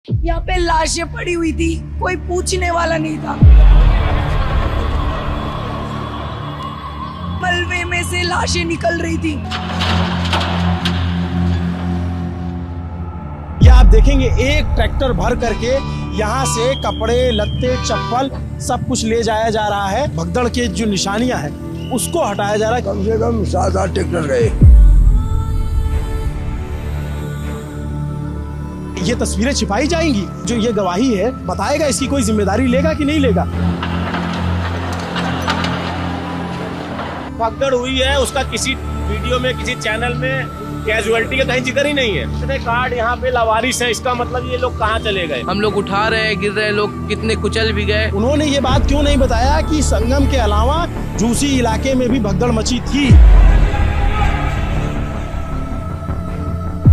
यहाँ पे लाशें पड़ी हुई थी, कोई पूछने वाला नहीं था। मलबे में से लाशें निकल रही थी। ये आप देखेंगे एक ट्रैक्टर भर करके यहाँ से कपड़े, लत्ते, चप्पल सब कुछ ले जाया जा रहा है। भगदड़ के जो निशानियां हैं उसको हटाया जा रहा है। कम से कम 7-8 ट्रैक्टर गए। ये तस्वीरें छिपाई जाएंगी, जो ये गवाही है बताएगा इसकी कोई जिम्मेदारी लेगा कि नहीं लेगा। भगदड़ हुई है, उसका किसी वीडियो में, किसी चैनल में कैजुअलिटी का कहीं जिक्र ही नहीं है। इतने कार्ड यहाँ पे लावारिस है, इसका मतलब ये लोग कहाँ चले गए। हम लोग उठा रहे हैं, गिर रहे हैं, लोग कितने कुचल भी गए। उन्होंने ये बात क्यों नहीं बताया कि संगम के अलावा झूसी इलाके में भी भगदड़ मची थी।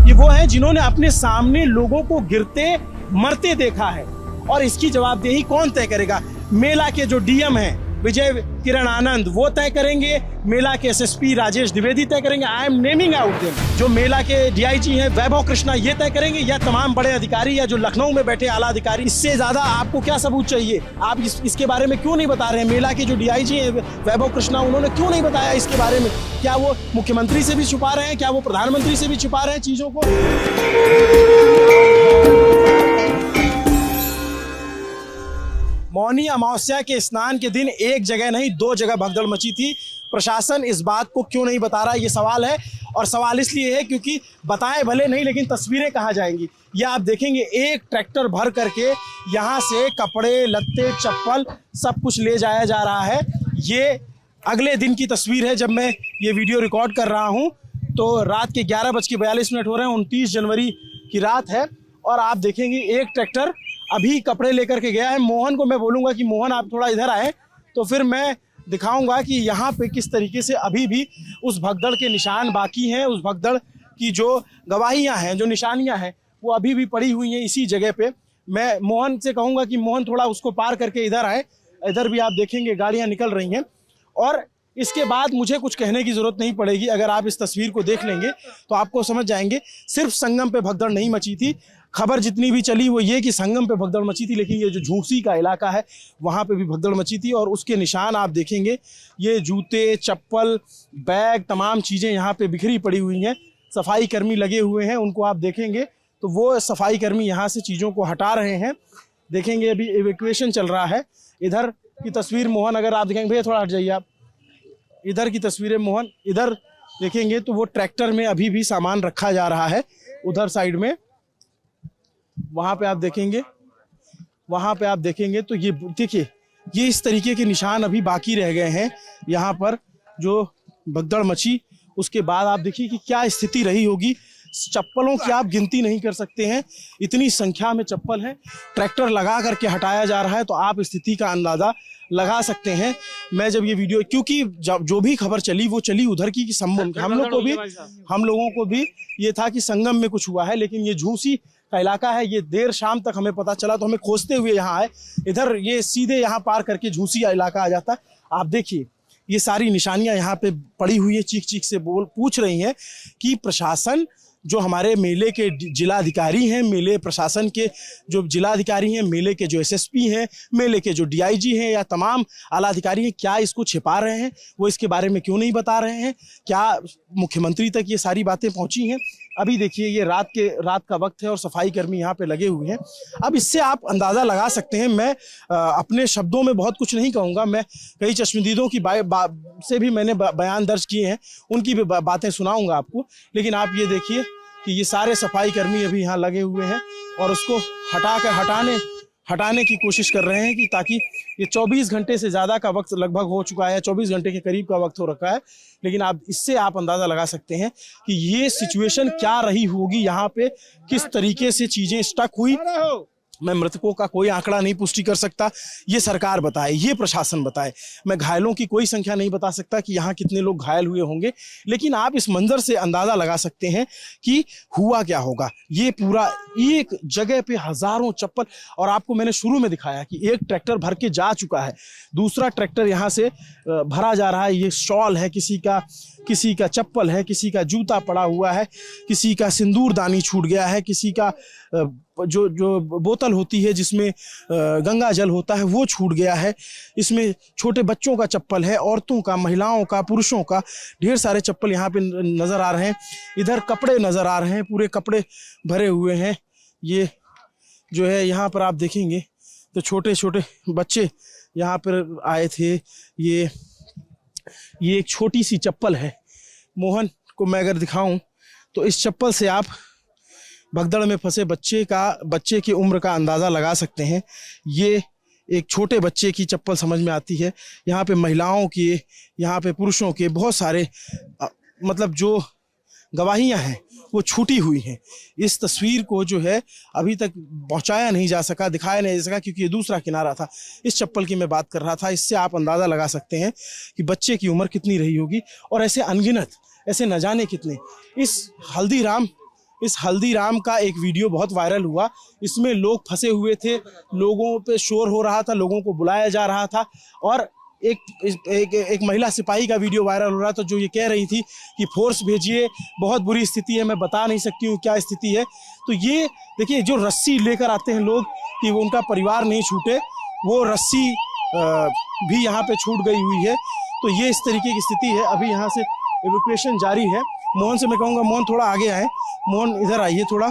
ये वो है जिन्होंने अपने सामने लोगों को गिरते मरते देखा है, और इसकी जवाबदेही कौन तय करेगा? मेला के जो डीएम हैं विजय किरण आनंद वो तय करेंगे, मेला के एसएसपी राजेश द्विवेदी तय करेंगे। I am naming out them. जो मेला के डीआईजी हैं वैभव कृष्णा ये तय करेंगे, या तमाम बड़े अधिकारी, या जो लखनऊ में बैठे आला अधिकारी। इससे ज्यादा आपको क्या सबूत चाहिए? आप इसके बारे में क्यों नहीं बता रहे हैं? मेला के जो डीआईजी हैं वैभव कृष्णा, उन्होंने क्यों नहीं बताया इसके बारे में? क्या वो मुख्यमंत्री से भी छुपा रहे हैं? क्या वो प्रधानमंत्री से भी छुपा रहे हैं चीजों को? मौनी अमावस्या के स्नान के दिन एक जगह नहीं 2 जगह भगदड़ मची थी। प्रशासन इस बात को क्यों नहीं बता रहा, ये सवाल है। और सवाल इसलिए है क्योंकि बताए भले नहीं, लेकिन तस्वीरें कहाँ जाएंगी? ये आप देखेंगे एक ट्रैक्टर भर करके यहाँ से कपड़े, लत्ते, चप्पल सब कुछ ले जाया जा रहा है। ये अगले दिन की तस्वीर है जब मैं ये वीडियो रिकॉर्ड कर रहा हूँ। तो रात के 11:42 हो रहे हैं, 29 जनवरी की रात है। और आप देखेंगे एक ट्रैक्टर अभी कपड़े लेकर के गया है। मोहन को मैं बोलूँगा कि मोहन आप थोड़ा इधर आए, तो फिर मैं दिखाऊंगा कि यहाँ पे किस तरीके से अभी भी उस भगदड़ के निशान बाकी हैं। उस भगदड़ की जो गवाहियाँ हैं, जो निशानियाँ हैं, वो अभी भी पड़ी हुई हैं इसी जगह पे। मैं मोहन से कहूँगा कि मोहन थोड़ा उसको पार करके इधर आए। इधर भी आप देखेंगे गाड़ियाँ निकल रही हैं, और इसके बाद मुझे कुछ कहने की जरूरत नहीं पड़ेगी। अगर आप इस तस्वीर को देख लेंगे तो आपको समझ जाएंगे सिर्फ संगम पे भगदड़ नहीं मची थी। खबर जितनी भी चली वो ये कि संगम पे भगदड़ मची थी, लेकिन ये जो झूसी का इलाका है वहाँ पे भी भगदड़ मची थी। और उसके निशान आप देखेंगे, ये जूते, चप्पल, बैग, तमाम चीज़ें यहाँ पे बिखरी पड़ी हुई हैं। सफाई कर्मी लगे हुए हैं, उनको आप देखेंगे तो वो सफाई कर्मी यहाँ से चीज़ों को हटा रहे हैं। देखेंगे अभी इवैक्यूएशन चल रहा है। इधर की तस्वीर मोहन अगर आप देखेंगे, भैया थोड़ा हट जाइए आप, इधर की तस्वीरें मोहन, इधर देखेंगे तो वो ट्रैक्टर में अभी भी सामान रखा जा रहा है। उधर साइड में वहाँ पे आप देखेंगे, वहाँ पे आप देखेंगे तो ये देखिए, ये इस तरीके के निशान अभी बाकी रह गए हैं यहाँ पर जो भगदड़ मची। उसके बाद आप देखिए कि क्या स्थिति रही होगी। चप्पलों की आप गिनती नहीं कर सकते हैं, इतनी संख्या में चप्पल है। ट्रैक्टर लगा करके हटाया जा रहा है, तो आप स्थिति का अंदाजा लगा सकते हैं। मैं जब ये वीडियो, क्योंकि जो भी खबर चली वो चली उधर की कि हम लोगों को भी ये था कि संगम में कुछ हुआ है, लेकिन ये झूसी का इलाका है। ये देर शाम तक हमें पता चला, तो हमें खोजते हुए यहाँ आए। इधर ये सीधे यहाँ पार करके झूसी का इलाका आ जाता है। आप देखिए ये सारी निशानियां यहाँ पे पड़ी हुई है। चीख चीख से पूछ रही हैं कि प्रशासन, जो हमारे मेले के जिलाधिकारी हैं, मेले प्रशासन के जो जिलाधिकारी हैं, मेले के जो एसएसपी हैं, मेले के जो डीआईजी हैं, या तमाम आला अधिकारी हैं, क्या इसको छिपा रहे हैं? वो इसके बारे में क्यों नहीं बता रहे हैं? क्या मुख्यमंत्री तक ये सारी बातें पहुंची हैं? अभी देखिए ये रात का वक्त है और सफाई कर्मी यहाँ पे लगे हुए हैं। अब इससे आप अंदाज़ा लगा सकते हैं। मैं अपने शब्दों में बहुत कुछ नहीं कहूँगा। मैं कई चश्मदीदों की से भी मैंने बयान दर्ज किए हैं, उनकी भी बातें सुनाऊँगा आपको। लेकिन आप ये देखिए कि ये सारे सफाई कर्मी अभी यहाँ लगे हुए हैं और उसको हटाने की कोशिश कर रहे हैं, कि ताकि ये 24 घंटे से ज़्यादा का वक्त लगभग हो चुका है, 24 घंटे के करीब का वक्त हो रखा है। लेकिन आप इससे आप अंदाज़ा लगा सकते हैं कि ये सिचुएशन क्या रही होगी यहाँ पे, किस तरीके से चीज़ें स्टक हुई। मैं मृतकों का कोई आंकड़ा नहीं पुष्टि कर सकता, ये सरकार बताए, ये प्रशासन बताए। मैं घायलों की कोई संख्या नहीं बता सकता कि यहाँ कितने लोग घायल हुए होंगे, लेकिन आप इस मंजर से अंदाज़ा लगा सकते हैं कि हुआ क्या होगा। ये पूरा एक जगह पे हज़ारों चप्पल, और आपको मैंने शुरू में दिखाया कि एक ट्रैक्टर भर के जा चुका है, दूसरा ट्रैक्टर यहाँ से भरा जा रहा है। ये शॉल है, किसी का चप्पल है, किसी का जूता पड़ा हुआ है, किसी का सिंदूरदानी छूट गया है, किसी का जो जो बोतल होती है जिसमें गंगा जल होता है वो छूट गया है। इसमें छोटे बच्चों का चप्पल है, औरतों का, महिलाओं का, पुरुषों का, ढेर सारे चप्पल यहाँ पे नज़र आ रहे हैं। इधर कपड़े नज़र आ रहे हैं, पूरे कपड़े भरे हुए हैं। ये जो है यहाँ पर आप देखेंगे तो छोटे छोटे बच्चे यहाँ पर आए थे। ये एक छोटी सी चप्पल है। मोहन को मैं अगर दिखाऊं तो इस चप्पल से आप भगदड़ में फंसे बच्चे की उम्र का अंदाज़ा लगा सकते हैं। ये एक छोटे बच्चे की चप्पल समझ में आती है। यहाँ पे महिलाओं के, यहाँ पे पुरुषों के बहुत सारे मतलब जो गवाहियाँ हैं वो छूटी हुई हैं। इस तस्वीर को जो है अभी तक पहुंचाया नहीं जा सका, दिखाया नहीं जा सका, क्योंकि ये दूसरा किनारा था। इस चप्पल की मैं बात कर रहा था। इससे आप अंदाज़ा लगा सकते हैं कि बच्चे की उम्र कितनी रही होगी। और ऐसे अनगिनत, ऐसे न जाने कितने। इस हल्दीराम का एक वीडियो बहुत वायरल हुआ। इसमें लोग फंसे हुए थे, लोगों पे शोर हो रहा था, लोगों को बुलाया जा रहा था। और एक महिला सिपाही का वीडियो वायरल हो रहा था जो ये कह रही थी कि फोर्स भेजिए, बहुत बुरी स्थिति है, मैं बता नहीं सकती हूँ क्या स्थिति है। तो ये देखिए, जो रस्सी लेकर आते हैं लोग कि वो उनका परिवार नहीं छूटे, वो रस्सी भी यहाँ पे छूट गई हुई है। तो ये इस तरीके की स्थिति है। अभी यहाँ से एवैक्यूएशन जारी है। मोहन से मैं कहूँगा, मोहन थोड़ा आगे आए। मोहन इधर आइए थोड़ा।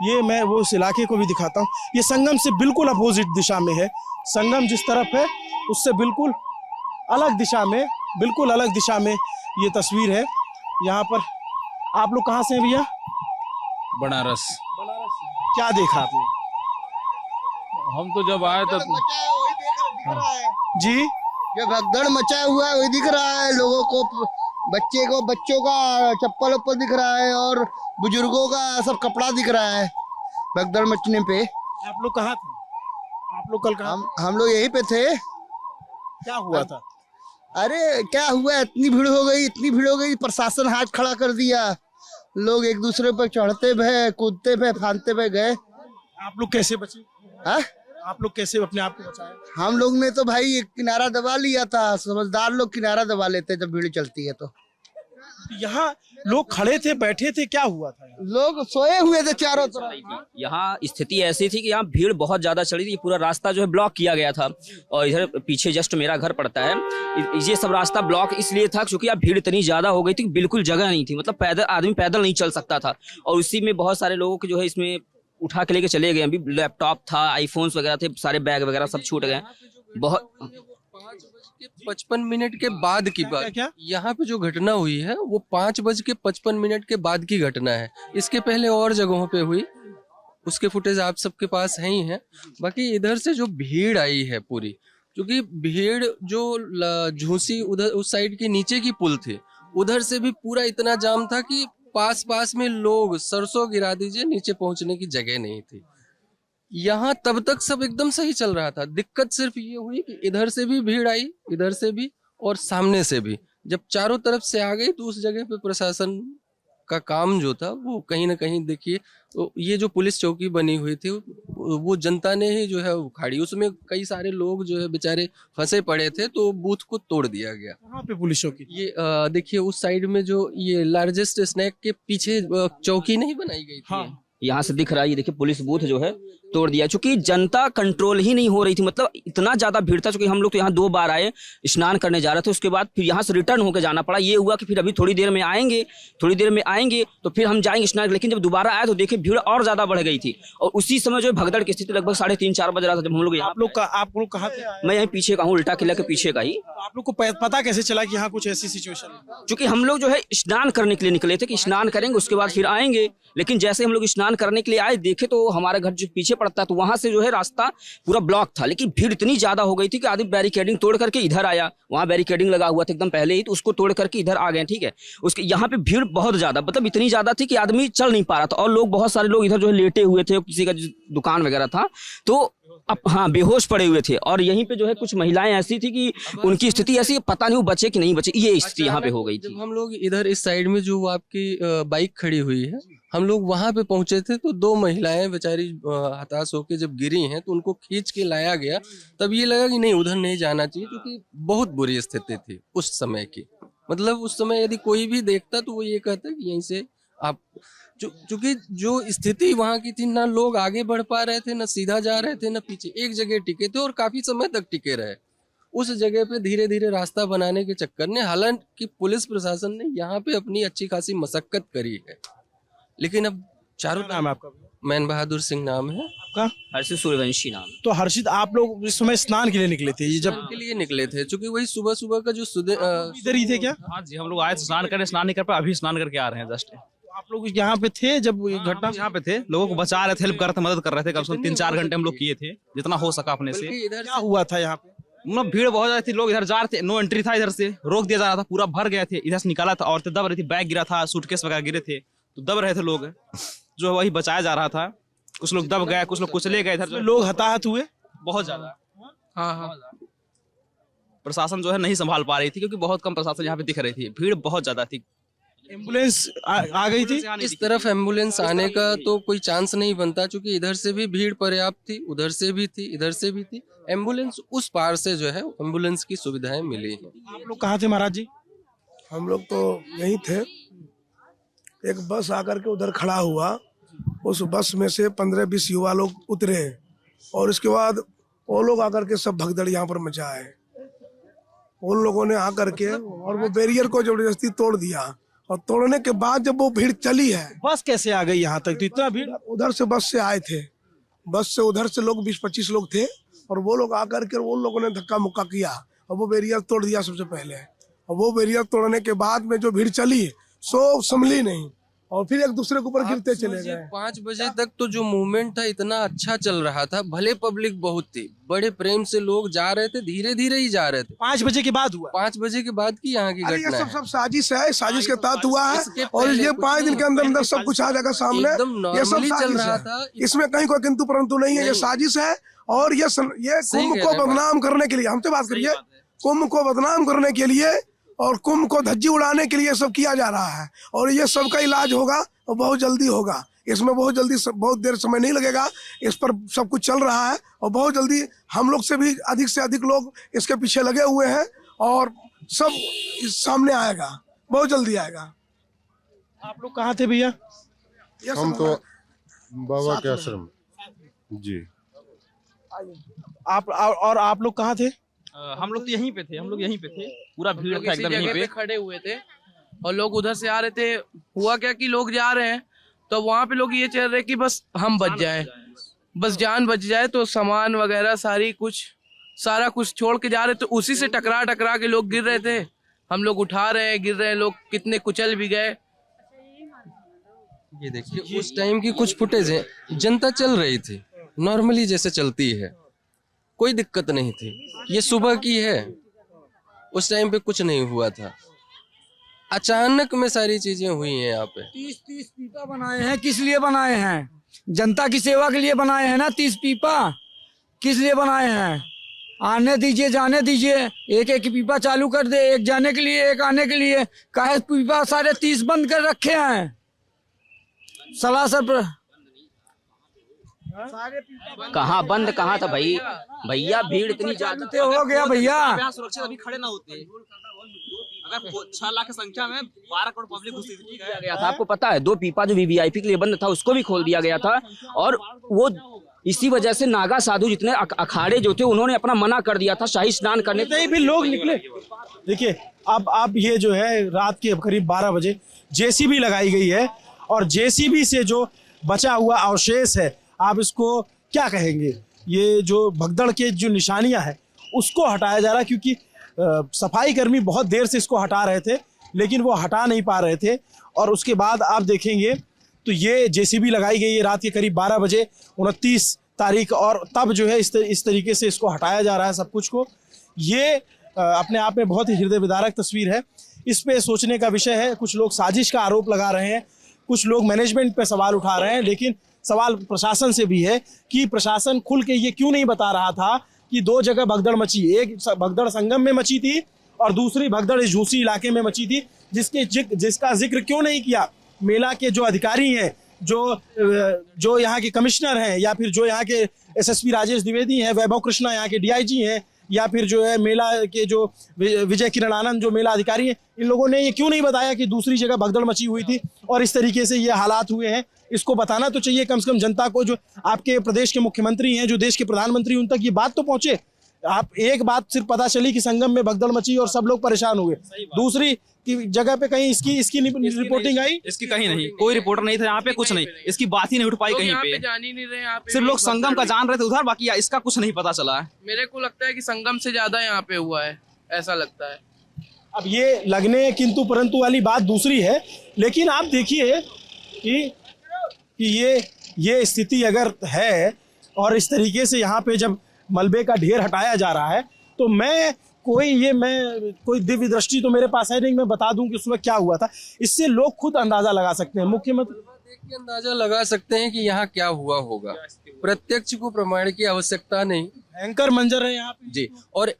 ये मैं वो उस इलाके को भी दिखाता हूँ। ये संगम से बिल्कुल अपोजिट दिशा में है। संगम जिस तरफ है उससे बिल्कुल अलग दिशा में ये तस्वीर है। यहाँ पर आप लोग कहाँ से हैं भैया? बनारस। क्या देखा आपने? हम तो जब आए तब जी, ये भगदड़ मचा हुआ है वही दिख रहा है लोगों को, बच्चों का चप्पल उप्पल दिख रहा है और बुजुर्गों का सब कपड़ा दिख रहा है भगदड़ मचने पे। आप लोग कहाँ थे? आप लोग कल कहाँ? हम लोग यहीं पे थे। क्या हुआ था? अरे क्या हुआ, इतनी भीड़ हो गई, प्रशासन हाथ खड़ा कर दिया। लोग एक दूसरे पर चढ़ते भय, कूदते भय, फांदते भय गए। आप लोग कैसे बचे? हाँ, आप लोग कैसे अपने आप को बचाए? हम लोग ने तो भाई किनारा दबा लिया था। समझदार लोग किनारा दबा लेते जब भीड़ चलती है। तो यहाँ लोग खड़े थे, बैठे थे, क्या हुआ था? लोग सोए हुए थे चारों तरफ। यहाँ स्थिति ऐसी थी कि यहाँ भीड़ बहुत ज्यादा चली थी। पूरा रास्ता जो है ब्लॉक किया गया था। और इधर पीछे जस्ट मेरा घर पड़ता है। ये सब रास्ता ब्लॉक इसलिए था क्योंकि यहाँ भीड़ इतनी ज्यादा हो गई थी कि बिल्कुल जगह नहीं थी। मतलब आदमी पैदल नहीं चल सकता था। और उसी में बहुत सारे लोगों के जो है इसमें उठा के लेके चले गए। अभी लैपटॉप था, आईफोन्स वगैरह थे, सारे बैग वगैरह सब छूट गए। बहुत 5:55 के बाद की बात। क्या? यहाँ पे जो घटना हुई है वो 5:55 के बाद की घटना है। इसके पहले और जगहों पे हुई, उसके फुटेज आप सबके पास है ही है। बाकी इधर से जो भीड़ आई है पूरी, क्योंकि भीड़ जो झूसी उधर उस साइड के नीचे की पुल थी, उधर से भी पूरा इतना जाम था कि पास में लोग सरसों गिरा दीजिए, नीचे पहुंचने की जगह नहीं थी। यहाँ तब तक सब एकदम सही चल रहा था। दिक्कत सिर्फ ये हुई कि इधर से भी भीड़ आई, इधर से भी और सामने से भी। जब चारों तरफ से आ गई तो उस जगह पे प्रशासन का काम जो था वो कहीं ना कहीं देखिए, तो ये जो पुलिस चौकी बनी हुई थी वो जनता ने ही जो है उखाड़ी। उसमें कई सारे लोग जो है बेचारे फंसे पड़े थे, तो बूथ को तोड़ दिया गया। कहाँ पे पुलिस चौकी? ये देखिए उस साइड में जो ये लार्जेस्ट स्नैक के पीछे चौकी नहीं बनाई गई थी। हाँ। यहाँ से दिख रहा है, ये देखिए पुलिस बूथ जो है तोड़ दिया, क्योंकि जनता कंट्रोल ही नहीं हो रही थी। मतलब इतना ज्यादा भीड़ था, क्योंकि हम लोग तो यहाँ 2 बार आए, स्नान करने जा रहे थे, उसके बाद फिर यहाँ से रिटर्न होकर जाना पड़ा। ये हुआ कि फिर अभी थोड़ी देर में आएंगे तो फिर हम जाएंगे स्नान। लेकिन जब दोबारा आए तो देखे भीड़ और ज्यादा बढ़ गई थी। और उसी समय जो भगदड़ की स्थिति लगभग 3:30-4 बज रहा था जब हम लोग। आप लोग कहाँ थे? मैं यहाँ पीछे का हूँ, उल्टा किला के पीछे का ही। आप लोग को पता कैसे चला कि यहाँ कुछ ऐसी सिचुएशन है? क्योंकि हम लोग जो है स्नान करने के लिए निकले थे कि स्नान करेंगे उसके बाद फिर आएंगे। लेकिन जैसे हम लोग स्नान करने के लिए आए, देखे तो हमारा घर जो पीछे पड़ता है, तो वहां से जो है रास्ता पूरा ब्लॉक था। लेकिन भीड़ इतनी ज्यादा हो गई थी कि आदमी बैरिकेडिंग तोड़ करके इधर आया। वहां बैरिकेडिंग लगा हुआ था एकदम पहले ही, तो उसको तोड़ करके इधर आ गए। ठीक है, उसके यहाँ पे भीड़ बहुत ज्यादा, मतलब इतनी ज्यादा थी कि आदमी चल नहीं पा रहा था। और लोग, बहुत सारे लोग इधर जो है लेटे हुए थे, किसी का दुकान वगैरह था तो अब हाँ बेहोश पड़े हुए थे। और यहीं पे जो है कुछ महिलाएं ऐसी थी कि उनकी स्थिति ऐसी, पता नहीं वो बचे कि नहीं बचे, ये स्थिति यहाँ पे हो गई थी। जब हम लोग इधर इस साइड में जो आपकी बाइक खड़ी हुई है, हम लोग वहां पे पहुंचे थे तो 2 महिलाएं बेचारी हताश होकर जब गिरी हैं तो उनको खींच के लाया गया। तब ये लगा कि नहीं उधर नहीं जाना चाहिए, क्योंकि बहुत बुरी स्थिति थी उस समय की। मतलब उस समय यदि कोई भी देखता तो वो ये कहता कि यहीं से आप चूंकि जो स्थिति वहां की थी, ना लोग आगे बढ़ पा रहे थे, ना सीधा जा रहे थे, ना पीछे, एक जगह टिके थे और काफी समय तक टिके रहे। उस जगह पे धीरे धीरे रास्ता बनाने के चक्कर में हालांकि पुलिस प्रशासन ने यहाँ पे अपनी अच्छी खासी मशक्कत करी है, लेकिन अब चारों क्या नाम है आपका? मैन बहादुर सिंह नाम है। आपका? हर्षित सूर्यवंशी नाम। तो हर्षित, आप लोग इस समय स्नान के लिए निकले थे? ये जब के लिए निकले थे, चूंकि वही सुबह सुबह का जो इधर ही थे क्या? हाँ जी, हम लोग आए थे स्नान करने, स्नान नहीं कर पाए, अभी स्नान करके आ रहे हैं जस्ट। आप लोग यहाँ पे थे जब ये घटना? यहाँ पे थे, लोगों को बचा रहे थे, हेल्प कर रहे थे, मदद कर रहे थे। कम से कम 3-4 घंटे हम लोग किए थे, जितना हो सका अपने से। इधर क्या हुआ था यहाँ पे? मतलब भीड़ बहुत ज्यादा थी, लोग इधर जा रहे थे, नो एंट्री था, इधर से रोक दिया जा रहा था, पूरा भर गए थे। इधर से निकाला था, औरतें दब रही थी, बैग गिरा था, सूटकेस वगैरह गिरे थे, तो दब रहे थे लोग, जो वही बचाया जा रहा था। कुछ लोग दब गए, कुछ लोग कुचले गए, इधर लोग हताहत हुए बहुत ज्यादा। हाँ। प्रशासन जो है नहीं संभाल पा रही थी, क्योंकि बहुत कम प्रशासन यहाँ पे दिख रही थी, भीड़ बहुत ज्यादा थी। एम्बुलेंस आ गई थी? इस तरफ एम्बुलेंस आने का तो कोई चांस नहीं बनता, क्योंकि इधर से भी भीड़ पर्याप्त थी, उधर से भी थी, इधर से भी थी। एम्बुलेंस उस पार से जो है एम्बुलेंस की सुविधाएं मिली हैं। आप लोग कहाँ थे महाराज जी? हम लोग तो यहीं थे। एक बस आकर के उधर खड़ा हुआ, उस बस में से 15-20 युवा लोग उतरे और इसके बाद वो लोग आकर के सब भगदड़ यहाँ पर मचाए। उन लोगों ने आकर के और वो बैरियर को जबरदस्ती तोड़ दिया, और तोड़ने के बाद जब वो भीड़ चली है, बस कैसे आ गई यहाँ तक? तो इतना भीड़? उधर से बस से आए थे, बस से उधर से लोग 20-25 लोग थे, और वो लोग आकर के उन लोगों ने धक्का मुक्का किया और वो बैरियर तोड़ दिया सबसे पहले। और वो बैरियर तोड़ने के बाद में जो भीड़ चली सो संभली नहीं, और फिर एक दूसरे के ऊपर गिरते चले गए। 5 बजे तक तो जो मूवमेंट था इतना अच्छा चल रहा था, भले पब्लिक बहुत थी, बड़े प्रेम से लोग जा रहे थे, धीरे धीरे ही जा रहे थे। 5 बजे के बाद हुआ? 5 बजे के बाद की यहाँ की अरे घटना ये है। सब साजिश है, साजिश के तहत हुआ है, इसके और पहले ये कुछ 5 दिन नहीं के अंदर अंदर सब कुछ आ जाएगा सामने। एकदम ये सब नॉर्मली चल साजिश रहा है, था। इसमें कहीं कोई किंतु परंतु नहीं है, ये साजिश है। और ये कुंभ कह को रहे हैं बदनाम करने के लिए, हमसे बात करिए, कुंभ को बदनाम करने के लिए और कुंभ को धज्जी उड़ाने के लिए सब किया जा रहा है। और ये सबका इलाज होगा और बहुत जल्दी होगा, इसमें बहुत जल्दी, बहुत देर समय नहीं लगेगा। इस पर सब कुछ चल रहा है और बहुत जल्दी हम लोग से भी अधिक लोग इसके पीछे लगे हुए हैं, और सब सामने आएगा, बहुत जल्दी आएगा। आप लोग कहाँ थे भैया? हम तो बाबा के आश्रम जी। और आप लोग कहाँ थे? हम लोग तो यहीं पे थे, हम लोग यहीं पे थे, पूरा भीड़ था एकदम यहीं पे खड़े हुए थे, और लोग उधर से आ रहे थे। हुआ क्या कि लोग जा रहे हैं, तो वहाँ पे लोग ये चाह रहे कि बस हम बच जाएं, बस जान बच जाए, तो सामान वगैरह सारा कुछ छोड़ के जा रहे, तो उसी से टकरा के लोग गिर रहे थे। हम लोग उठा रहे हैं, गिर रहे हैं, लोग कितने कुचल भी गए। ये देखिए उस टाइम की कुछ फुटेज है, जनता चल रही थी नॉर्मली जैसे चलती है, कोई दिक्कत नहीं थी। ये सुबह की है, उस टाइम पे कुछ नहीं हुआ था, अचानक में सारी चीजें हुई हैं यहाँ पे। 30 पीपा बनाए हैं, किस लिए बनाए हैं? जनता की सेवा के लिए बनाए हैं ना। 30 पीपा किस लिए बनाए हैं? आने दीजिए, जाने दीजिए, एक पीपा चालू कर दे, एक जाने के लिए, एक आने के लिए। काहे पीपा सारे 30 बंद कर रखे हैं? सलासर कहाँ बंद कहाँ था भाई? भैया भीड़ इतनी ज्यादा हो गया भैया, सुरक्षित अभी खड़े ना होते। अगर 6 लाख की संख्या में 12 करोड़ पब्लिक घुस गया था। आपको पता है 2 पीपा जो वीवीआईपी के लिए बंद था उसको भी खोल दिया गया था, और वो इसी वजह से नागा साधु जितने अखाड़े जो थे उन्होंने अपना मना कर दिया था शाही स्नान करने से। भी लोग निकले। देखिए अब ये जो है रात के करीब 12 बजे जेसीबी लगाई गई है, और जेसीबी से जो बचा हुआ अवशेष है, आप इसको क्या कहेंगे? ये जो भगदड़ के जो निशानियां हैं उसको हटाया जा रहा है, क्योंकि सफाई कर्मी बहुत देर से इसको हटा रहे थे, लेकिन वो हटा नहीं पा रहे थे। और उसके बाद आप देखेंगे तो ये जेसीबी लगाई गई है रात के करीब 12 बजे 29 तारीख, और तब जो है इस तरीके से इसको हटाया जा रहा है सब कुछ को। ये अपने आप में बहुत ही हृदय विदारक तस्वीर है। इस पे सोचने का विषय है। कुछ लोग साजिश का आरोप लगा रहे हैं, कुछ लोग मैनेजमेंट पे सवाल उठा रहे हैं, लेकिन सवाल प्रशासन से भी है कि प्रशासन खुल के ये क्यों नहीं बता रहा था कि 2 जगह भगदड़ मची, एक भगदड़ संगम में मची थी और दूसरी भगदड़ इस झूसी इलाके में मची थी, जिसका जिक्र क्यों नहीं किया मेला के जो अधिकारी हैं, जो यहाँ के कमिश्नर हैं, या फिर जो यहाँ के एसएसपी राजेश द्विवेदी हैं, वैभव कृष्णा यहाँ के डीआईजी हैं, या फिर जो है मेला के जो विजय किरण आनंद जो मेला अधिकारी हैं, इन लोगों ने ये क्यों नहीं बताया कि दूसरी जगह भगदड़ मची हुई थी और इस तरीके से ये हालात हुए हैं? इसको बताना तो चाहिए कम से कम जनता को, जो आपके प्रदेश के मुख्यमंत्री हैं, जो देश के प्रधानमंत्री, उन तक ये बात तो पहुंचे। आप एक बात सिर्फ पता चली कि संगम में भगदड़ मची और सब लोग परेशान हुए, दूसरी की जगह पे कहीं इसकी रिपोर्टिंग आई? इसकी कहीं नहीं, कोई रिपोर्टर नहीं था यहाँ पे, कुछ नहीं, इसकी बात ही नहीं उठ पाई कहीं पे। जान ही नहीं रहे यहाँ पे, सिर्फ लोग संगम का जान रहे थे उधर, बाकी इसका कुछ नहीं पता चला है। मेरे को लगता है कि संगम से ज्यादा यहाँ पे हुआ है, ऐसा लगता है। अब ये लगने किंतु परंतु वाली बात दूसरी है, लेकिन आप देखिए कि ये स्थिति अगर है और इस तरीके से यहाँ पे जब मलबे का ढेर हटाया जा रहा है, तो मैं कोई दिव्य दृष्टि तो मेरे पास है नहीं, मैं बता दूं कि उसमें क्या हुआ था। इससे लोग खुद अंदाजा लगा सकते हैं, मुख्यमंत्री देख के अंदाजा लगा सकते हैं कि यहाँ क्या हुआ होगा। प्रत्यक्ष को प्रमाण की आवश्यकता नहीं, भयंकर मंजर है यहाँ पे जी, और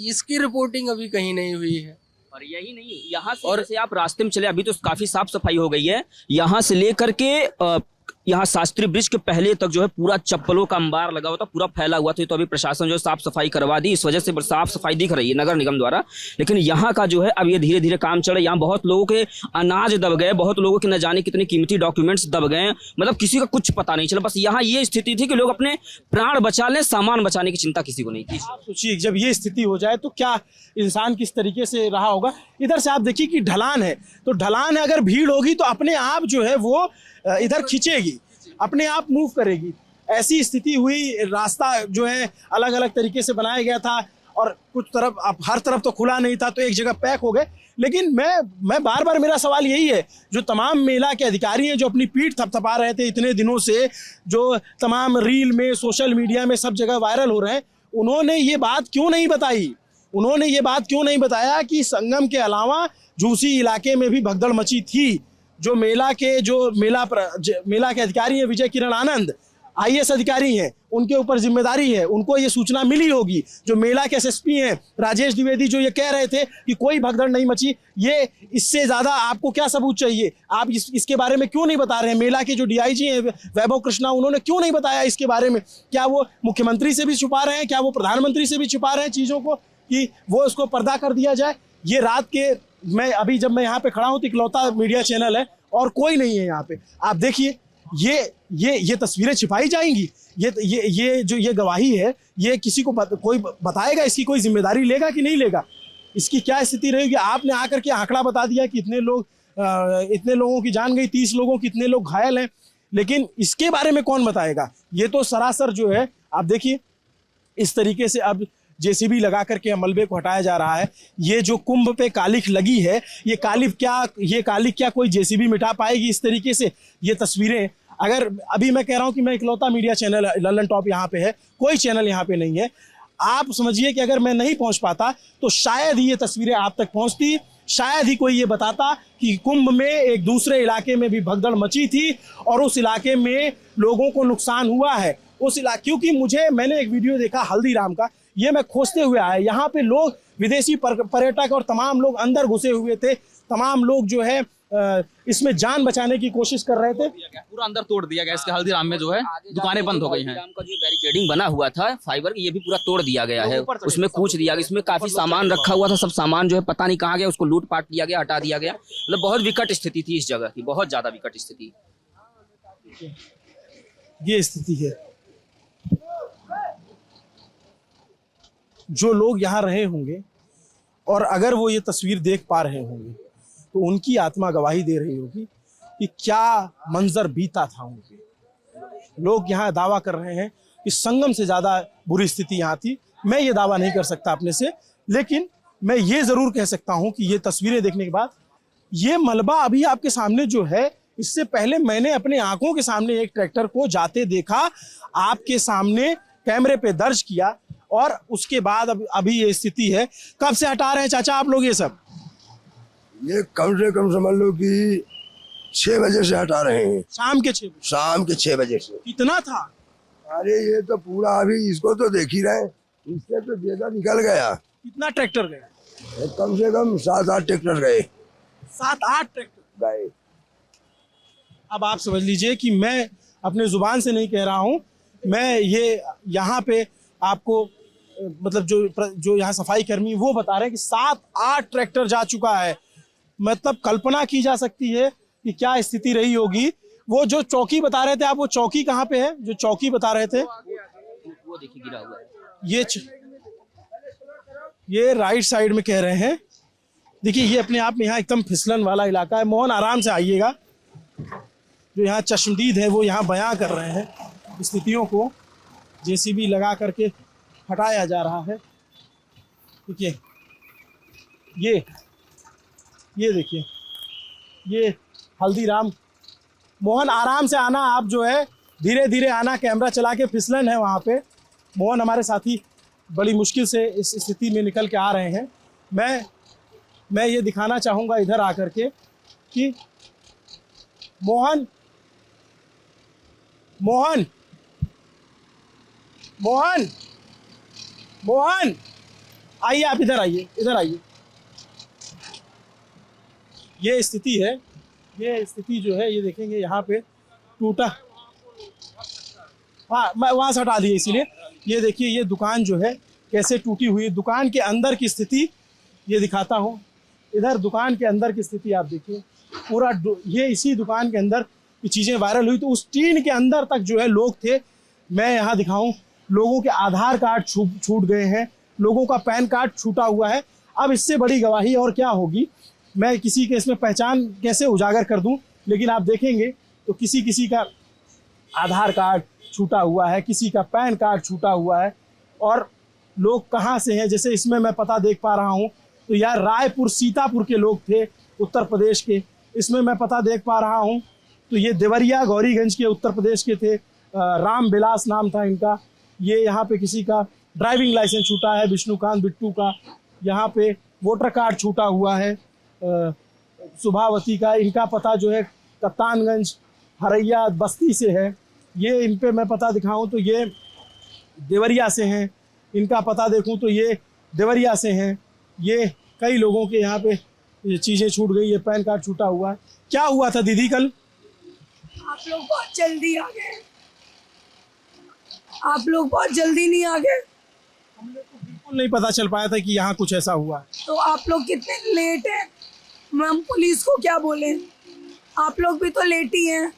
इसकी रिपोर्टिंग अभी कहीं नहीं हुई है। और यही नहीं, यहाँ से जैसे आप रास्ते में चले, अभी तो काफी साफ सफाई हो गई है, यहाँ से लेकर के यहाँ शास्त्री ब्रिज के पहले तक जो है पूरा चप्पलों का अंबार लगा हुआ था, पूरा फैला हुआ था। तो अभी प्रशासन जो है साफ सफाई करवा दी, इस वजह से साफ सफाई दिख रही है नगर निगम द्वारा। लेकिन यहाँ का जो है अब ये धीरे धीरे काम चल रहा है। यहाँ बहुत लोगों के अनाज दब गए, बहुत लोगों के न जाने कितने कीमती डॉक्यूमेंट्स दब गए, मतलब किसी का कुछ पता नहीं चला। बस यहाँ ये स्थिति थी कि लोग अपने प्राण बचा लें, सामान बचाने की चिंता किसी को नहीं थी। सोचिए जब ये स्थिति हो जाए तो क्या इंसान किस तरीके से रहा होगा। इधर से आप देखिए कि ढलान है, तो ढलान है, अगर भीड़ होगी तो अपने आप जो है वो इधर खींचेगी, अपने आप मूव करेगी। ऐसी स्थिति हुई, रास्ता जो है अलग अलग तरीके से बनाया गया था और कुछ तरफ अब हर तरफ तो खुला नहीं था, तो एक जगह पैक हो गए। लेकिन मैं बार बार मेरा सवाल यही है, जो तमाम मेला के अधिकारी हैं जो अपनी पीठ थपथपा रहे थे इतने दिनों से, जो तमाम रील में, सोशल मीडिया में सब जगह वायरल हो रहे हैं, उन्होंने ये बात क्यों नहीं बताई? उन्होंने ये बात क्यों नहीं बताया कि संगम के अलावा झूसी इलाके में भी भगदड़ मची थी? जो मेला के अधिकारी हैं विजय किरण आनंद, IAS अधिकारी हैं, उनके ऊपर जिम्मेदारी है, उनको ये सूचना मिली होगी। जो मेला के SSP हैं राजेश द्विवेदी, जो ये कह रहे थे कि कोई भगदड़ नहीं मची, ये इससे ज्यादा आपको क्या सबूत चाहिए? आप इसके बारे में क्यों नहीं बता रहे हैं? मेला के जो DIG हैं वैभव कृष्णा, उन्होंने क्यों नहीं बताया इसके बारे में? क्या वो मुख्यमंत्री से भी छुपा रहे हैं? क्या वो प्रधानमंत्री से भी छुपा रहे हैं चीजों को कि वो उसको पर्दा कर दिया जाए? ये रात के जब मैं यहाँ पे खड़ा हूँ तो इकलौता मीडिया चैनल है और कोई नहीं है यहाँ पे। आप देखिए ये तस्वीरें छिपाई जाएंगी, ये गवाही है, ये किसी को कोई बताएगा? इसकी कोई जिम्मेदारी लेगा कि नहीं लेगा? इसकी क्या स्थिति रहेगी? आपने आकर के आंकड़ा बता दिया कि इतने लोगों की जान गई, 30 लोगों की, इतने लोग घायल हैं, लेकिन इसके बारे में कौन बताएगा? ये तो सरासर जो है, आप देखिए इस तरीके से अब JCB लगा करके मलबे को हटाया जा रहा है। ये जो कुंभ पे कालिख लगी है, ये कालिख क्या कोई JCB मिटा पाएगी? इस तरीके से ये तस्वीरें, अगर अभी मैं कह रहा हूं कि मैं इकलौता मीडिया चैनल लल्लन टॉप यहाँ पे है, कोई चैनल यहाँ पे नहीं है, आप समझिए कि अगर मैं नहीं पहुंच पाता तो शायद ही ये तस्वीरें आप तक पहुंचती, शायद ही कोई ये बताता कि कुंभ में एक दूसरे इलाके में भी भगदड़ मची थी और उस इलाके में लोगों को नुकसान हुआ है। क्योंकि मैंने एक वीडियो देखा हल्दीराम का, ये मैं खोजते हुए आया, यहाँ पे लोग, विदेशी पर्यटक और तमाम लोग अंदर घुसे हुए थे, तमाम लोग जो है इसमें जान बचाने की कोशिश कर रहे थे। पूरा अंदर तोड़ दिया गया, इसके हल्दीराम में जो है दुकानें बंद हो गई हैं। का जो बैरिकेडिंग बना हुआ था फाइबर, ये भी पूरा तोड़ दिया गया है, उसमें कूच दिया गया। इसमें काफी सामान रखा हुआ था, सब सामान जो है पता नहीं कहाँ गया, उसको लूट पाट लिया गया, हटा दिया गया। मतलब बहुत विकट स्थिति थी इस जगह की, बहुत ज्यादा विकट स्थिति। ये स्थिति है। जो लोग यहाँ रहे होंगे और अगर वो ये तस्वीर देख पा रहे होंगे तो उनकी आत्मा गवाही दे रही होगी कि क्या मंजर बीता था उनके। लोग यहाँ दावा कर रहे हैं कि संगम से ज़्यादा बुरी स्थिति यहाँ थी। मैं ये दावा नहीं कर सकता अपने से, लेकिन मैं ये ज़रूर कह सकता हूँ कि ये तस्वीरें देखने के बाद, ये मलबा अभी आपके सामने जो है, इससे पहले मैंने अपने आंखों के सामने एक ट्रैक्टर को जाते देखा, आपके सामने कैमरे पे दर्ज किया, और उसके बाद अभी ये स्थिति है। कब से हटा रहे हैं चाचा आप लोग ये सब? ये कम से कम समझ लो कि 6 बजे से हटा रहे हैं। शाम के 6 बजे? शाम के 6 बजे से। कितना था? अरे ये तो पूरा, अभी इसको तो देख ही रहे, इससे तो ज्यादा निकल गया। कितना ट्रैक्टर गए? कम से कम 7-8 ट्रैक्टर गए। 7-8 ट्रैक्टर गए। अब आप समझ लीजिए कि मैं अपने जुबान से नहीं कह रहा हूँ, मैं ये यहाँ पे आपको मतलब जो यहाँ सफाई कर्मी वो बता रहे हैं कि 7-8 ट्रैक्टर जा चुका है। मतलब कल्पना की जा सकती है कि क्या स्थिति रही होगी। वो जो चौकी बता रहे थे आप, वो चौकी कहाँ पे है जो चौकी बता रहे थे? वो देखिए गिरा हुआ है। ये राइट साइड में कह रहे हैं। देखिए ये अपने आप में यहाँ एकदम फिसलन वाला इलाका है। मोहन आराम से आइएगा। जो यहाँ चश्मदीद है वो यहाँ बयां कर रहे हैं स्थितियों को। जेसीबी लगा करके हटाया जा रहा है। देखिए ये देखिए ये हल्दीराम। मोहन आराम से आना, आप जो है धीरे धीरे आना, कैमरा चला के। फिसलन है वहाँ पे। मोहन हमारे साथी बड़ी मुश्किल से इस स्थिति में निकल के आ रहे हैं। मैं ये दिखाना चाहूँगा इधर आकर के कि मोहन मोहन मोहन मोहन आइए, आप इधर आइए, इधर आइए। ये स्थिति है। ये स्थिति जो है ये देखेंगे यहाँ पे टूटा। हाँ मैं वहाँ से हटा दिया इसीलिए। ये देखिए ये दुकान जो है कैसे टूटी हुई है। दुकान के अंदर की स्थिति ये दिखाता हूँ। इधर दुकान के अंदर की स्थिति आप देखिए। पूरा ये इसी दुकान के अंदर ये चीज़ें वायरल हुई तो उस टीन के अंदर तक जो है लोग थे। मैं यहाँ दिखाऊं, लोगों के आधार कार्ड छूट गए हैं, लोगों का पैन कार्ड छूटा हुआ है। अब इससे बड़ी गवाही और क्या होगी। मैं किसी के इसमें पहचान कैसे उजागर कर दूं, लेकिन आप देखेंगे तो किसी का आधार कार्ड छूटा हुआ है, किसी का पैन कार्ड छूटा हुआ है। और लोग कहाँ से हैं, जैसे इसमें मैं पता देख पा रहा हूँ तो यार रायपुर सीतापुर के लोग थे, उत्तर प्रदेश के। इसमें मैं पता देख पा रहा हूँ तो ये देवरिया गौरीगंज के उत्तर प्रदेश के थे। राम बिलास नाम था इनका। ये यहाँ पे किसी का ड्राइविंग लाइसेंस छूटा है, विष्णुकांत बिट्टू का। यहाँ पे वोटर कार्ड छूटा हुआ है सुभावती का। इनका पता जो है कप्तानगंज हरैया बस्ती से है। ये इन पे मैं पता दिखाऊं तो ये देवरिया से हैं। इनका पता देखूं तो ये देवरिया से हैं। ये कई लोगों के यहाँ पे ये चीज़ें छूट गई। ये पैन कार्ड छूटा हुआ है। क्या हुआ था दीदी कल? आप लोग बहुत जल्दी आ गए। आप लोग बहुत जल्दी नहीं आ गए। हम लोग को बिल्कुल नहीं पता चल पाया था कि यहाँ कुछ ऐसा हुआ। तो आप लोग कितने लेट हैं। हम पुलिस को क्या बोले, आप लोग भी तो लेट ही हैं।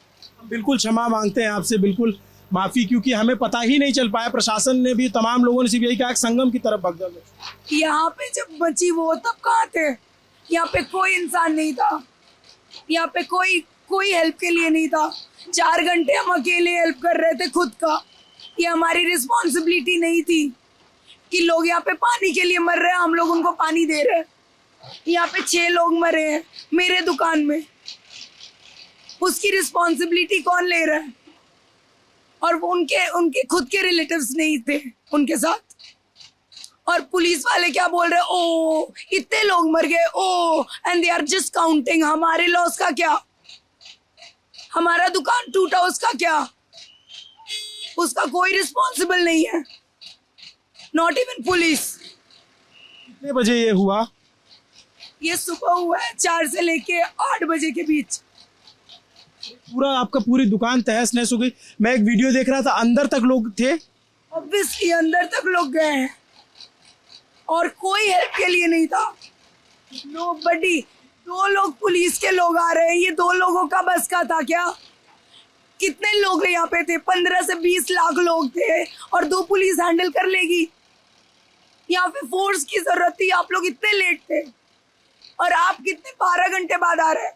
बिल्कुल क्षमा मांगते हैं आपसे, बिल्कुल माफ़ी, क्योंकि हमें पता ही नहीं चल पाया। प्रशासन ने भी, तमाम लोगों ने सिर्फ यही कहा संगम की तरफ भगदड़ है। यहाँ पे जब बची वो तब कहाँ थे? यहाँ पे कोई इंसान नहीं था। यहाँ पे कोई हेल्प के लिए नहीं था। 4 घंटे हम अकेले हेल्प कर रहे थे खुद का। ये हमारी रिस्पॉन्सिबिलिटी नहीं थी कि लोग यहाँ पे पानी के लिए मर रहे हैं, हम लोग उनको पानी दे रहे हैं। यहाँ पे 6 लोग मरे हैं मेरे दुकान में। उसकी रिस्पॉन्सिबिलिटी कौन ले रहा है? और वो उनके खुद के रिलेटिव्स नहीं थे उनके साथ। और पुलिस वाले क्या बोल रहे हैं, ओ इतने लोग मर गए, oh and they are just counting. हमारे लॉस का क्या? हमारा दुकान टूटा उसका क्या? उसका कोई रिस्पॉन्सिबल नहीं है, नॉट इवन पुलिस। कितने बजे ये हुआ? ये सुबह हुआ है 4 से लेके 8 बजे के बीच। पूरा आपका पूरी दुकान तहस नहस हो गई। मैं एक वीडियो देख रहा था, अंदर तक लोग थे। ऑब्वियसली अंदर तक लोग गए हैं और कोई हेल्प के लिए नहीं था। नोबडी। 2 लोग पुलिस के लोग आ रहे हैं। ये 2 लोगों का बस का था क्या? कितने लोग यहाँ पे थे? 15 से 20 लाख लोग थे और 2 पुलिस हैंडल कर लेगी? यहाँ पे फोर्स की जरूरत थी। आप लोग इतने लेट थे और आप कितने 12 घंटे बाद आ रहे हैं।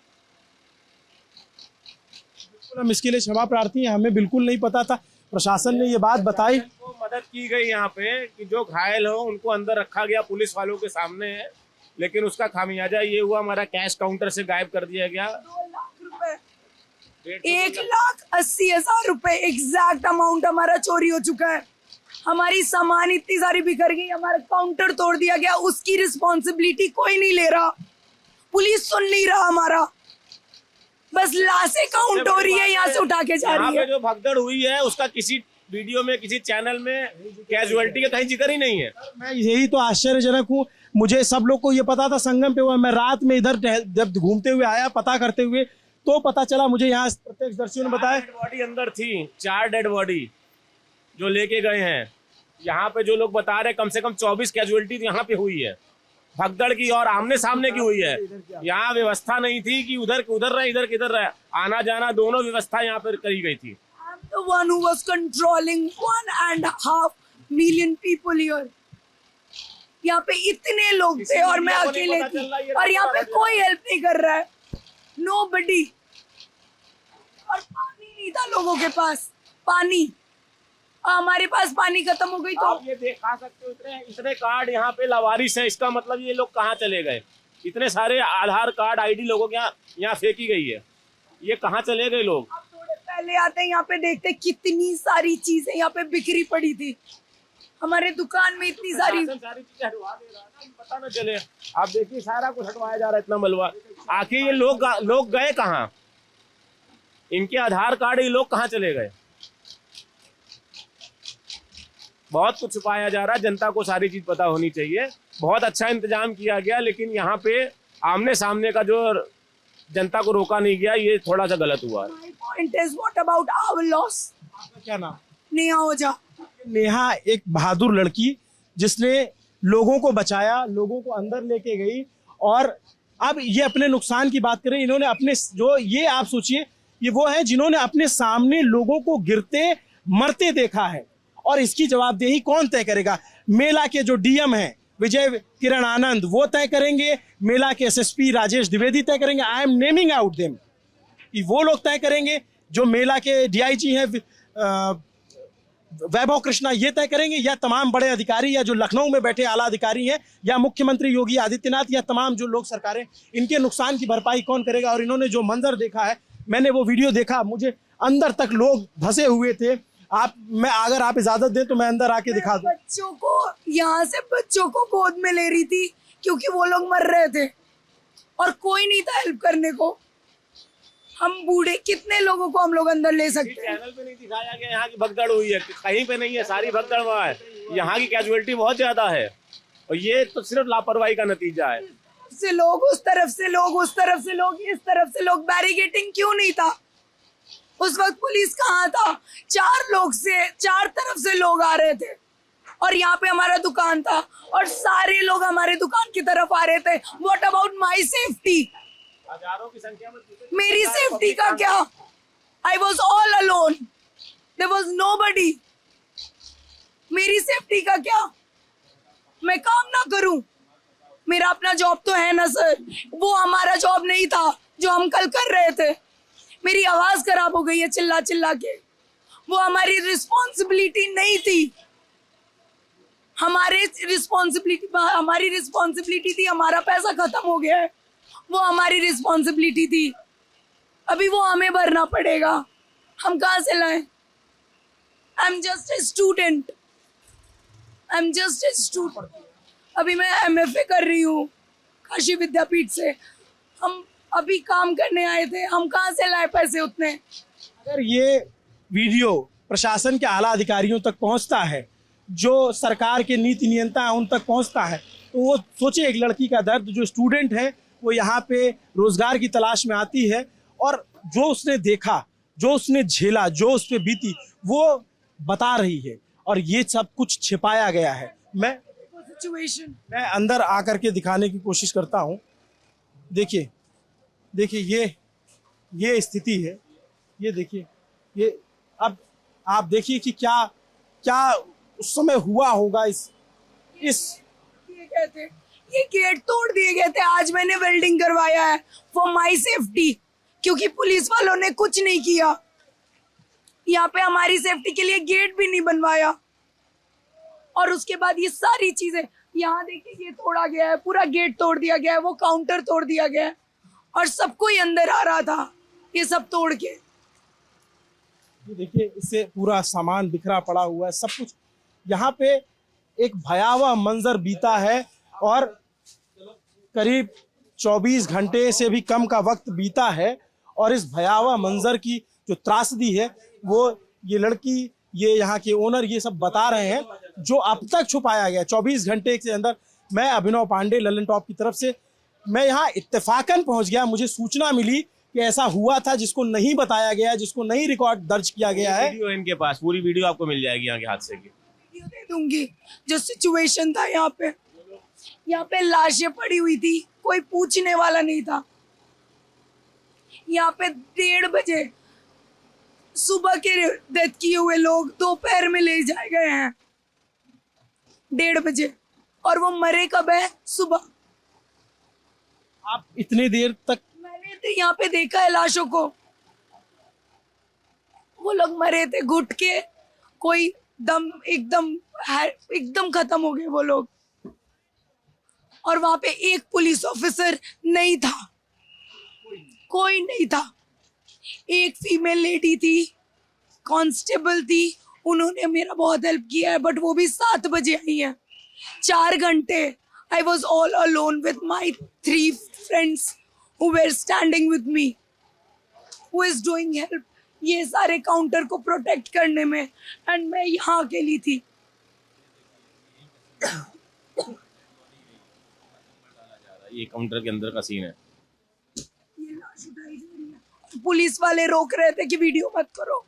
हम इसके लिए क्षमा प्रार्थी हैं। हमें बिल्कुल नहीं पता था। प्रशासन ने ये बात बताई, तो मदद की गई यहाँ पे कि जो घायल हो उनको अंदर रखा गया पुलिस वालों के सामने है, लेकिन उसका खामियाजा ये हुआ हमारा कैश काउंटर से गायब कर दिया गया। 2 लाख रुपए, 1,80,000 रुपए एग्जैक्ट अमाउंट हमारा चोरी हो चुका है। हमारी सामान इतनी सारी बिखर गई, हमारा काउंटर तोड़ दिया गया। उसकी रिस्पॉन्सिबिलिटी कोई नहीं ले रहा। पुलिस सुन नहीं रहा हमारा। बस लाशें काउंट हो रही है, यहाँ से उठा के जा रही है। जो भगदड़ हुई है उसका किसी वीडियो में, किसी चैनल में कैजुअलिटी का कहीं जिक्र ही नहीं है। मैं यही तो आश्चर्यजनक हूँ। मुझे सब लोग को ये पता था संगम पे हुआ। मैं रात में इधर जब घूमते हुए आया पता करते हुए तो पता चला मुझे, यहाँ प्रत्यक्षदर्शियों ने बताया। 4 डेड बॉडी अंदर थी, 4 डेड बॉडी जो लेके गए हैं। यहाँ पे जो लोग बता रहे हैं कम से कम 24 कैजुअलिटी यहाँ पे हुई है, भगदड़ की और आमने सामने की हुई है। यहाँ व्यवस्था नहीं थी कि उधर रहे इधर किधर रहे, आना जाना दोनों व्यवस्था यहाँ पर करी गई थी। The one who was controlling 1.5 million people here. यहाँ पे इतने लोग थे और मैं अकेले थी और यहाँ पे कोई हेल्प नहीं कर रहा है, nobody। और पानी नहीं था लोगों के पास, पानी, हमारे पास पानी खत्म हो गई। तो आप ये देखा सकते हो इतने कार्ड यहाँ पे लावारिस है, इसका मतलब ये लोग कहाँ चले गए? इतने सारे आधार कार्ड आईडी लोगों के यहाँ फेंकी गई है, ये कहाँ चले गए लोग? आप थोड़े पहले आते हैं यहाँ पे देखते कितनी सारी चीजें यहाँ पे बिखरी पड़ी थी, हमारे दुकान में इतनी सारी चीजें हटवा दे रहा है, पता न चले। आप देखिए सारा कुछ हटवाया जा रहा है, इतना मलबा। आखिर ये लोग गए कहाँ? इनके आधार कार्ड ये लोग कहाँ चले गए? बहुत कुछ छुपाया जा रहा है, जनता को सारी चीज पता होनी चाहिए। बहुत अच्छा इंतजाम किया गया, लेकिन यहाँ पे आमने सामने का जो जनता को रोका नहीं गया, ये थोड़ा सा गलत हुआ है। My point is, what about our loss? आपका क्या नाम? नेहा ओझा। नेहा एक बहादुर लड़की जिसने लोगों को बचाया, लोगों को अंदर लेके गई, और अब ये अपने नुकसान की बात करें। इन्होंने अपने जो ये आप सोचिए, ये वो है जिन्होंने अपने सामने लोगों को गिरते मरते देखा है, और इसकी जवाबदेही कौन तय करेगा? मेला के जो डीएम हैं विजय किरण आनंद, वो तय करेंगे, मेला के एसएसपी राजेश द्विवेदी तय करेंगे। I am naming out them, वो लोग तय करेंगे। जो मेला के डीआईजी हैं वैभव कृष्णा, ये तय करेंगे, या तमाम बड़े अधिकारी, या जो लखनऊ में बैठे आला अधिकारी हैं, या मुख्यमंत्री योगी आदित्यनाथ, या तमाम जो लोग सरकारें, इनके नुकसान की भरपाई कौन करेगा? और इन्होंने जो मंजर देखा है, मैंने वो वीडियो देखा, मुझे अंदर तक लोग धंसे हुए थे। अगर आप इजाजत दें तो मैं अंदर आके दिखा दूं। बच्चों को यहाँ से बच्चों को गोद में ले रही थी क्योंकि वो लोग मर रहे थे और कोई नहीं था हेल्प करने को। हम बूढ़े कितने लोगों को हम लोग अंदर ले सकते हैं? चैनल पे नहीं दिखाया गया यहाँ की भगदड़ हुई है, कहीं पे नहीं है, सारी भगदड़ वहाँ है। यहाँ की कैजुअलिटी बहुत ज्यादा है और ये तो सिर्फ लापरवाही का नतीजा है। से लोग उस तरफ से लोग, उस तरफ से लोग, इस तरफ से लोग, बैरिकेडिंग क्यों नहीं था? उस वक्त पुलिस कहाँ था? चार तरफ से लोग आ रहे थे और यहाँ पे हमारा दुकान था और सारे लोग हमारे दुकान की तरफ आ रहे थे। What about my safety? हजारों की संख्या में मेरी सेफ्टी का क्या? I was all alone, there was nobody. मेरी सेफ्टी का क्या? मैं काम ना करूं? मेरा अपना जॉब तो है ना सर, वो हमारा जॉब नहीं था जो हम कल कर रहे थे। मेरी आवाज खराब हो गई है चिल्ला चिल्ला के, वो हमारी रिस्पॉन्सिबिलिटी नहीं थी। हमारी रिस्पॉन्सिबिलिटी थी, हमारा पैसा खत्म हो गया है, वो हमारी रिस्पॉन्सिबिलिटी थी। अभी वो हमें भरना पड़ेगा, हम कहाँ से लाएं? I am just a student, अभी मैं MFA कर रही हूँ काशी विद्यापीठ से। हम अभी काम करने आए थे, हम कहाँ से लाए पैसे उतने? अगर ये वीडियो प्रशासन के आला अधिकारियों तक पहुंचता है, जो सरकार के नीति नियंता है उन तक पहुंचता है, तो वो सोचे एक लड़की का दर्द। जो स्टूडेंट है वो यहाँ पे रोजगार की तलाश में आती है और जो उसने देखा, जो उसने झेला, जो उस पर बीती, वो बता रही है और ये सब कुछ छिपाया गया है। मैं अंदर आकर के दिखाने की कोशिश करता हूँ। देखिए ये स्थिति है, ये देखिए, ये अब आप देखिए कि क्या उस समय हुआ होगा। ये गेट तोड़ दिए गए थे, आज मैंने वेल्डिंग करवाया है फॉर माई सेफ्टी, क्योंकि पुलिस वालों ने कुछ नहीं किया। यहाँ पे हमारी सेफ्टी के लिए गेट भी नहीं बनवाया और उसके बाद ये सारी चीजें, यहाँ देखिए ये तोड़ा गया है, पूरा गेट तोड़ दिया गया है, वो काउंटर तोड़ दिया गया है और सबको ही अंदर आ रहा था ये सब तोड़ के। देखिए इससे पूरा सामान बिखरा पड़ा हुआ है, सब कुछ। यहाँ पे एक भयावह मंजर बीता है और करीब 24 घंटे से भी कम का वक्त बीता है और इस भयावह मंजर की जो त्रासदी है वो ये लड़की, ये यहाँ के ओनर, ये सब बता रहे हैं जो अब तक छुपाया गया 24 घंटे के अंदर। मैं अभिनव पांडे, ललन टॉप की तरफ से, मैं यहाँ इत्तेफाकन पहुँच गया। मुझे सूचना मिली कि ऐसा हुआ था जिसको नहीं बताया गया, जिसको नहीं रिकॉर्ड दर्ज किया गया है। वीडियो इनके पास, पूरी वीडियो आपको मिल जाएगी यहाँ के हादसे की। दूंगी जो सिचुएशन था यहाँ पे लाशें पड़ी हुई थी, कोई पूछने वाला नहीं था। यहाँ पे 1:30 बजे सुबह के डेथ किए हुए लोग दोपहर में ले जाए गए हैं 1:30 बजे, और वो मरे कब है? सुबह। आप इतनी देर तक? मैंने तो यहाँ पे देखा है लाशों को, वो लोग मरे थे घुट के, कोई दम एकदम खत्म हो गए वो लोग। और वहां पे एक पुलिस ऑफिसर नहीं था, कोई नहीं था। एक फीमेल लेडी थी, कांस्टेबल थी, उन्होंने मेरा बहुत हेल्प किया है, बट वो भी 7 बजे आई है। 4 घंटे आई was all alone with my 3 friends who were standing with me, who is doing help ये सारे काउंटर को प्रोटेक्ट करने में, एंड मैं यहाँ अकेली थी। ये काउंटर के अंदर का सीन है। ये लाश उठाई जा रही है, पुलिस वाले रोक रहे थे कि वीडियो मत करो।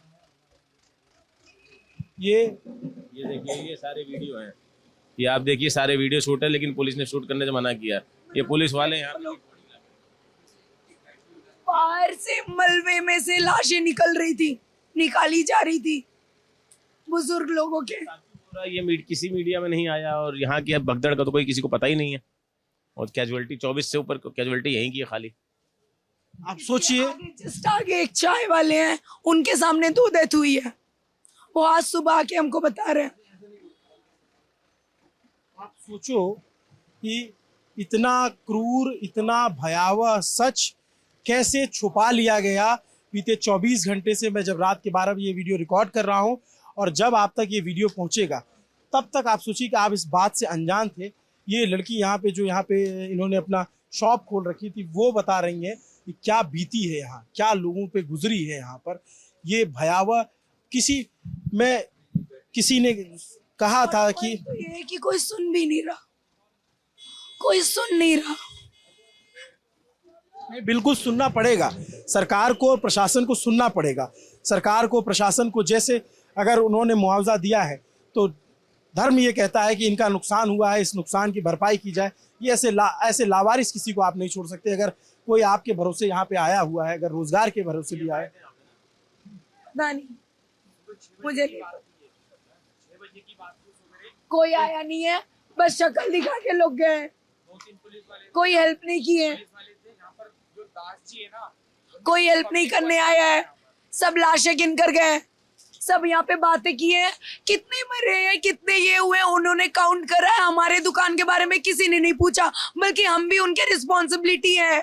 ये देखिए, ये सारे वीडियो हैं, ये आप देखिए सारे वीडियो शूट है, लेकिन पुलिस ने शूट करने से मना किया। ये पुलिस वाले यहाँ बाहर से मलबे में से लाशें निकाली जा रही थी बुजुर्ग लोगों के। ये किसी मीडिया में नहीं आया, और यहाँ की भगदड़ का तो कोई किसी को पता ही नहीं है। और कैजुअलिटी 24 से ऊपर कैजुअलिटी यहीं की है खाली। आप सोचिए, जस्ट आगे एक चाय वाले हैं, उनके सामने 2 डेथ हुई है, वो आज सुबह आके हमको बता रहे हैं। आप सोचो कि इतना क्रूर, इतना भयावह सच कैसे छुपा लिया गया। बीते 24 घंटे से मैं जब रात के 12 बजे ये वीडियो रिकॉर्ड कर रहा हूं, और जब आप तक ये वीडियो पहुंचेगा तब तक आप सोचिए कि आप इस बात से अनजान थे। ये लड़की यहाँ पे जो यहाँ पे इन्होंने अपना शॉप खोल रखी थी, वो बता रही है कि क्या बीती है यहाँ, क्या लोगों पे गुजरी है यहाँ पर। ये भयावह किसी ने कहा था कि तो ये है कि कोई सुन भी नहीं रहा, कोई सुन नहीं रहा। बिल्कुल सुनना पड़ेगा सरकार को और प्रशासन को, सुनना पड़ेगा सरकार को, प्रशासन को। जैसे अगर उन्होंने मुआवजा दिया है तो धर्म ये कहता है कि इनका नुकसान हुआ है, इस नुकसान की भरपाई की जाए। ये ऐसे लावारिस किसी को आप नहीं छोड़ सकते। अगर कोई आपके भरोसे यहाँ पे आया हुआ है, अगर रोजगार के भरोसे भी आए, मुझे कोई आया नहीं है, बस शक्ल दिखा के लोग गए, कोई हेल्प नहीं की है, कोई हेल्प नहीं करने आया है, सब लाशें गिन कर गए। सब यहाँ पे बातें की है, कितने मरे हैं, कितने ये हुए, उन्होंने काउंट करा है। हमारे दुकान के बारे में किसी ने नहीं पूछा, बल्कि हम भी उनके रिस्पॉन्सिबिलिटी है।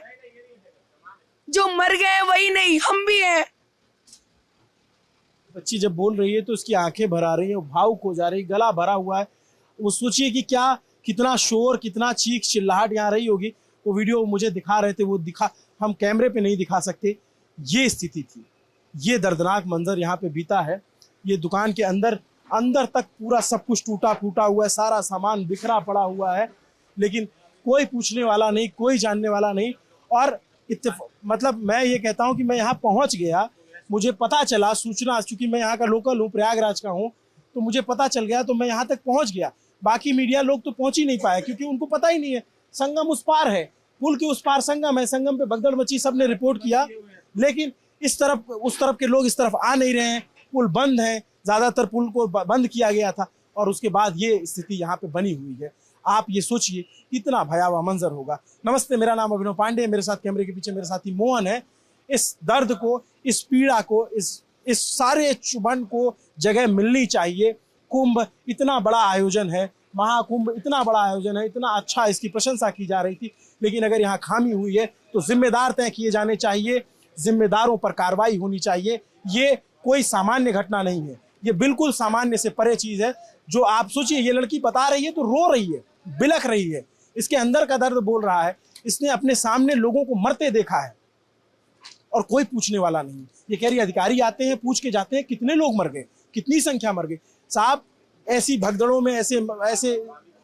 जो मर गए वही नहीं, हम भी है। बच्ची जब बोल रही है तो उसकी आंखें भर आ रही है, भावुक हो जा रही, गला भरा हुआ है। वो सोचिए कि कितना शोर, कितना चीख चिल्लाहट यहाँ रही होगी। वो वीडियो मुझे दिखा रहे थे, वो हम कैमरे पे नहीं दिखा सकते। ये स्थिति थी, ये दर्दनाक मंजर यहाँ पे बीता है। ये दुकान के अंदर तक पूरा सब कुछ टूटा फूटा हुआ है, सारा सामान बिखरा पड़ा हुआ है, लेकिन कोई पूछने वाला नहीं, कोई जानने वाला नहीं। और मतलब मैं ये कहता हूँ कि मैं यहाँ पहुँच गया, मुझे पता चला, सूचना, चूंकि मैं यहाँ का लोकल हूँ, प्रयागराज का हूँ, तो मुझे पता चल गया, तो मैं यहाँ तक पहुँच गया। बाकी मीडिया लोग तो पहुँच ही नहीं पाए, क्योंकि उनको पता ही नहीं है। संगम उस पार है, पुल के उस पार संगम है, संगम पे भगदड़ मची, सबने रिपोर्ट किया, लेकिन इस तरफ उस तरफ के लोग इस तरफ आ नहीं रहे हैं। पुल बंद है, ज्यादातर पुल को बंद किया गया था, और उसके बाद ये स्थिति यहाँ पे बनी हुई है। आप ये सोचिए कितना भयावह मंजर होगा। नमस्ते, मेरा नाम अभिनव पांडे, मेरे साथ कैमरे के पीछे मेरे साथी मोहन है। इस दर्द को, इस पीड़ा को, इस सारे चुभन को जगह मिलनी चाहिए। कुंभ इतना बड़ा आयोजन है, महाकुंभ इतना बड़ा आयोजन है, इतना अच्छा, इसकी प्रशंसा की जा रही थी, लेकिन अगर यहाँ खामी हुई है तो जिम्मेदार तय किए जाने चाहिए, जिम्मेदारों पर कार्रवाई होनी चाहिए। ये कोई सामान्य घटना नहीं है, ये बिल्कुल सामान्य से परे चीज है। जो आप सोचिए, ये लड़की बता रही है तो रो रही है, बिलख रही है, इसके अंदर का दर्द बोल रहा है। इसने अपने सामने लोगों को मरते देखा है और कोई पूछने वाला नहीं। ये कह रही अधिकारी आते हैं, पूछ के जाते हैं कितने लोग मर गए, कितनी संख्या मर गई। साहब, ऐसी भगदड़ों में, ऐसे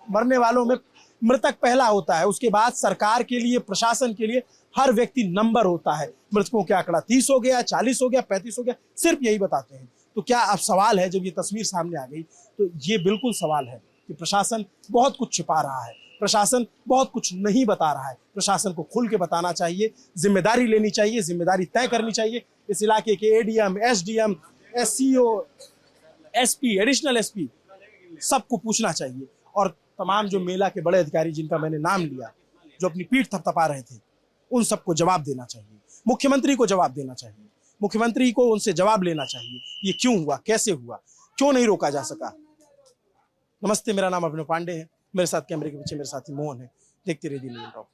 मरने वालों में मृतक पहला होता है, उसके बाद सरकार के लिए, प्रशासन के लिए हर व्यक्ति नंबर होता है। मृतकों का आंकड़ा 30 हो गया, 40 हो गया, 35 हो गया, सिर्फ यही बताते हैं। तो क्या अब सवाल है, जब ये तस्वीर सामने आ गई तो ये बिल्कुल सवाल है कि प्रशासन बहुत कुछ छिपा रहा है, प्रशासन बहुत कुछ नहीं बता रहा है। प्रशासन को खुल के बताना चाहिए, जिम्मेदारी लेनी चाहिए, जिम्मेदारी तय करनी चाहिए। इस इलाके के ADM, SDM, SCO, SP, additional SP सबको पूछना चाहिए। और तमाम जो मेला के बड़े अधिकारी जिनका मैंने नाम लिया, जो अपनी पीठ थपथपा रहे थे, उन सबको जवाब देना चाहिए। मुख्यमंत्री को जवाब देना चाहिए, मुख्यमंत्री को उनसे जवाब लेना चाहिए, ये क्यों हुआ, कैसे हुआ, क्यों नहीं रोका जा सका। नमस्ते, मेरा नाम अभिनव पांडे है, मेरे साथ कैमरे के पीछे मेरे साथी मोहन है। देखते रहिए दिल्ली टॉप।